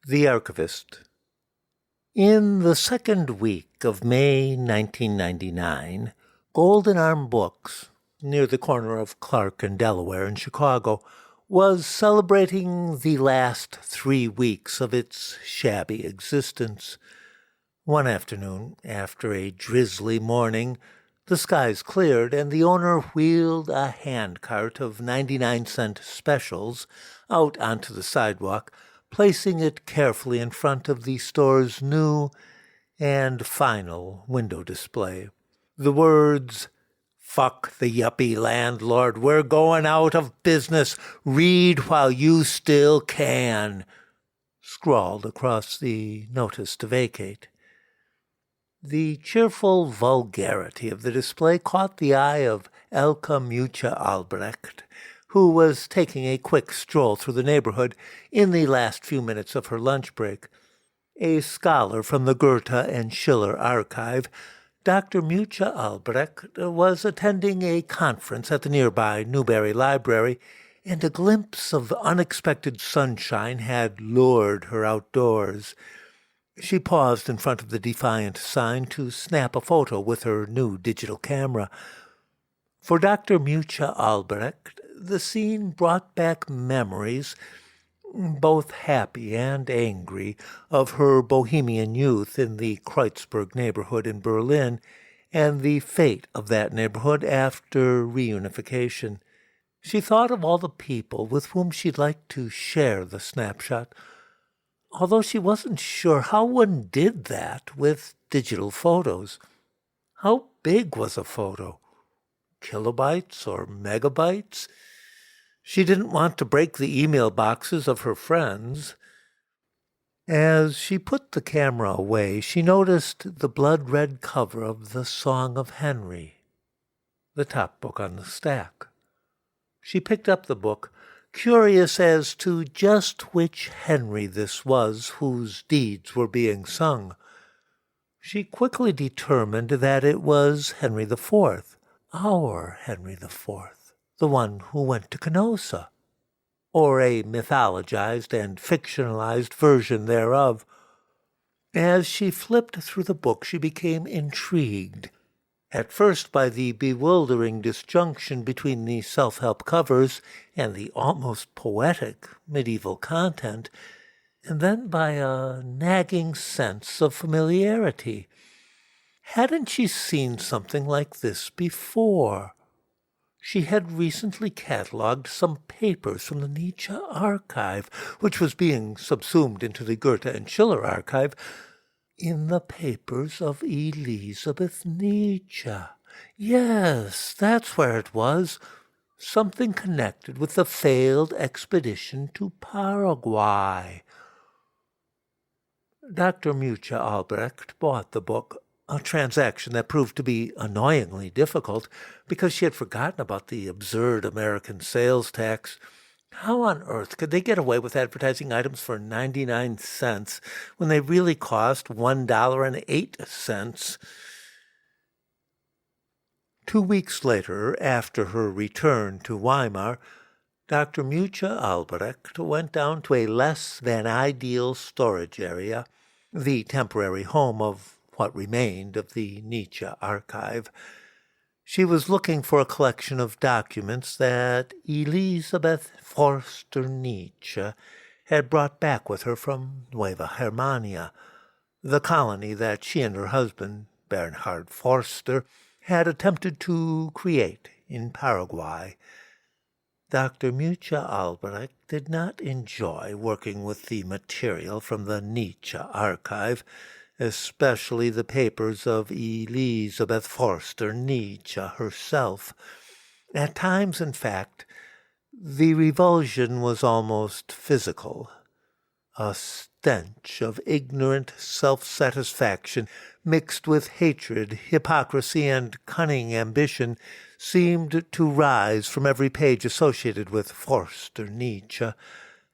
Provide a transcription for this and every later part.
The Archivist. In the second week of May 1999, Golden Arm Books, near the corner of Clark and Delaware in Chicago, was celebrating the last 3 weeks of its shabby existence. One afternoon, after a drizzly morning, the skies cleared and the owner wheeled a handcart of 99-cent specials out onto the sidewalk, placing it carefully in front of the store's new and final window display. The words, "Fuck the yuppie landlord, we're going out of business, read while you still can," scrawled across the notice to vacate. The cheerful vulgarity of the display caught the eye of Elke Mucha Albrecht, who was taking a quick stroll through the neighborhood in the last few minutes of her lunch break. A scholar from the Goethe and Schiller archive, Dr. Mucha Albrecht was attending a conference at the nearby Newberry Library, and a glimpse of unexpected sunshine had lured her outdoors. She paused in front of the defiant sign to snap a photo with her new digital camera. For Dr. Mucha Albrecht, the scene brought back memories, both happy and angry, of her bohemian youth in the Kreuzberg neighborhood in Berlin and the fate of that neighborhood after reunification. She thought of all the people with whom she'd like to share the snapshot, although she wasn't sure how one did that with digital photos. How big was a photo? Kilobytes or megabytes? She didn't want to break the email boxes of her friends. As she put the camera away, she noticed the blood-red cover of The Song of Henry, the top book on the stack. She picked up the book, curious as to just which Henry this was whose deeds were being sung. She quickly determined that it was Henry IV, our Henry IV, the one who went to Canossa, or a mythologized and fictionalized version thereof. As she flipped through the book, she became intrigued, at first by the bewildering disjunction between the self-help covers and the almost poetic medieval content, and then by a nagging sense of familiarity. Hadn't she seen something like this before? She had recently catalogued some papers from the Nietzsche archive, which was being subsumed into the Goethe and Schiller archive, in the papers of Elisabeth Nietzsche. Yes, that's where it was. Something connected with the failed expedition to Paraguay. Dr. Mucha Albrecht bought the book, a transaction that proved to be annoyingly difficult because she had forgotten about the absurd American sales tax. How on earth could they get away with advertising items for 99 cents when they really cost $1.08? 2 weeks later, after her return to Weimar, Dr. Mucha Albrecht went down to a less-than-ideal storage area, the temporary home of what remained of the Nietzsche archive. She was looking for a collection of documents that Elisabeth Forster Nietzsche had brought back with her from Nueva Germania, the colony that she and her husband, Bernhard Forster, had attempted to create in Paraguay. Dr. Mucha Albrecht did not enjoy working with the material from the Nietzsche archive, especially the papers of Elisabeth Forster Nietzsche herself. At times, in fact, the revulsion was almost physical. A stench of ignorant self-satisfaction mixed with hatred, hypocrisy, and cunning ambition seemed to rise from every page associated with Forster Nietzsche,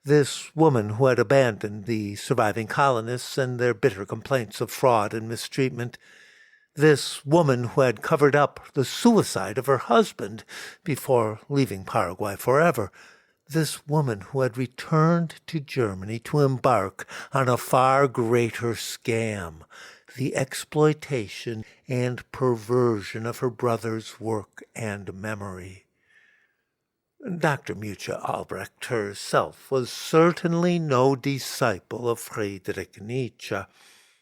this woman who had abandoned the surviving colonists and their bitter complaints of fraud and mistreatment, this woman who had covered up the suicide of her husband before leaving Paraguay forever, This woman who had returned to Germany to embark on a far greater scam, the exploitation and perversion of her brother's work and memory. Dr. Mucha Albrecht herself was certainly no disciple of Friedrich Nietzsche.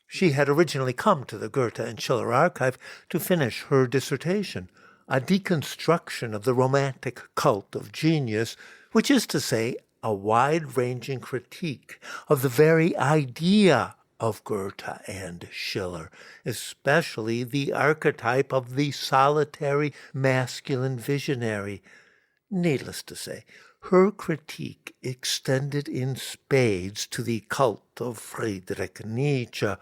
She had originally come to the Goethe and Schiller archive to finish her dissertation, a deconstruction of the romantic cult of genius, which is to say, a wide-ranging critique of the very idea of Goethe and Schiller, especially the archetype of the solitary masculine visionary. Needless to say, her critique extended in spades to the cult of Friedrich Nietzsche.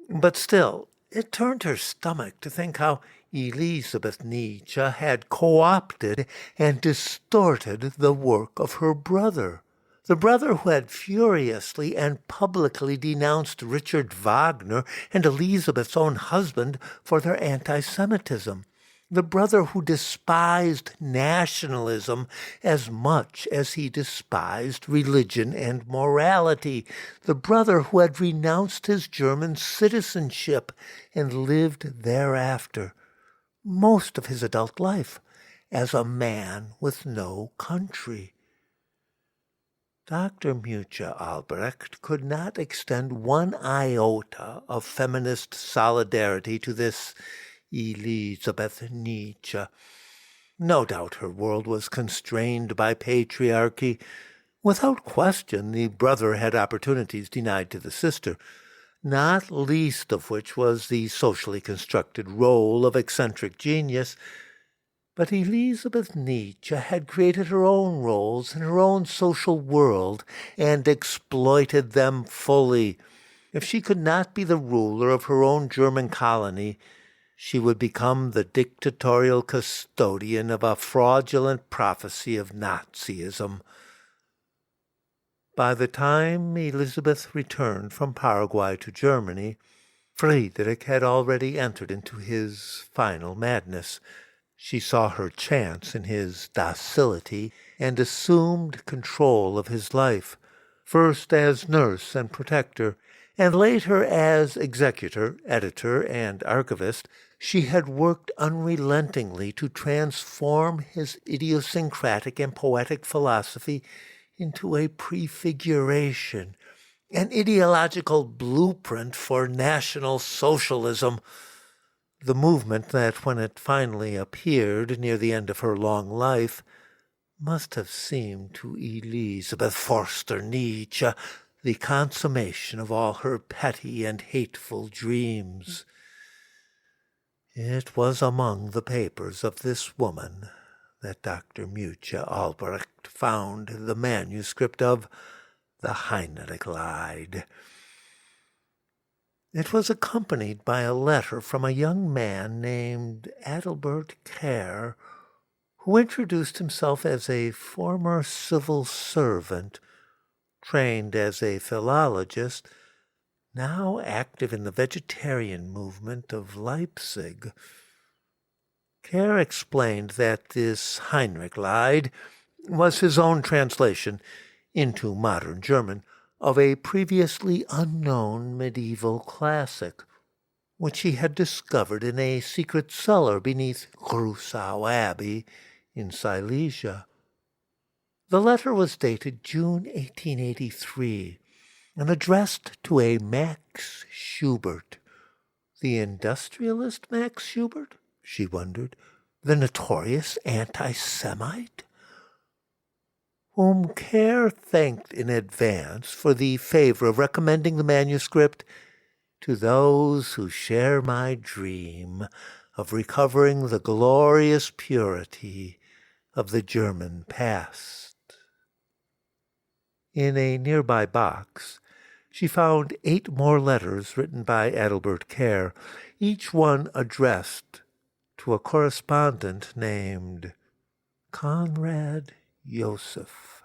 But still, it turned her stomach to think how Elisabeth Nietzsche had co-opted and distorted the work of her brother. The brother who had furiously and publicly denounced Richard Wagner and Elisabeth's own husband for their anti-Semitism. The brother who despised nationalism as much as he despised religion and morality. The brother who had renounced his German citizenship and lived thereafter most of his adult life as a man with no country. Dr. Mucha Albrecht could not extend one iota of feminist solidarity to this Elisabeth Nietzsche. No doubt her world was constrained by patriarchy. Without question, the brother had opportunities denied to the sister, not least of which was the socially constructed role of eccentric genius. But Elisabeth Nietzsche had created her own roles in her own social world and exploited them fully. If she could not be the ruler of her own German colony, she would become the dictatorial custodian of a fraudulent prophecy of Nazism. By the time Elizabeth returned from Paraguay to Germany, Friedrich had already entered into his final madness. She saw her chance in his docility and assumed control of his life, first as nurse and protector, and later as executor, editor, and archivist. She had worked unrelentingly to transform his idiosyncratic and poetic philosophy into a prefiguration, an ideological blueprint for National Socialism, the movement that, when it finally appeared near the end of her long life, must have seemed to Elisabeth Forster Nietzsche the consummation of all her petty and hateful dreams. It was among the papers of this woman that Dr. Mucha Albrecht found the manuscript of the Heinrichlied. It was accompanied by a letter from a young man named Adalbert Kerr, who introduced himself as a former civil servant, trained as a philologist, now active in the vegetarian movement of Leipzig. Kerr explained that this Heinrichlied was his own translation into modern German of a previously unknown medieval classic, which he had discovered in a secret cellar beneath Grusau Abbey in Silesia. The letter was dated June 1883 and addressed to a Max Schubert. The industrialist Max Schubert, she wondered, the notorious anti-Semite, whom Kerr thanked in advance for the favor of recommending the manuscript to those who share my dream of recovering the glorious purity of the German past. In a nearby box, she found 8 more letters written by Adalbert Kerr, each one addressed to a correspondent named Conrad Joseph.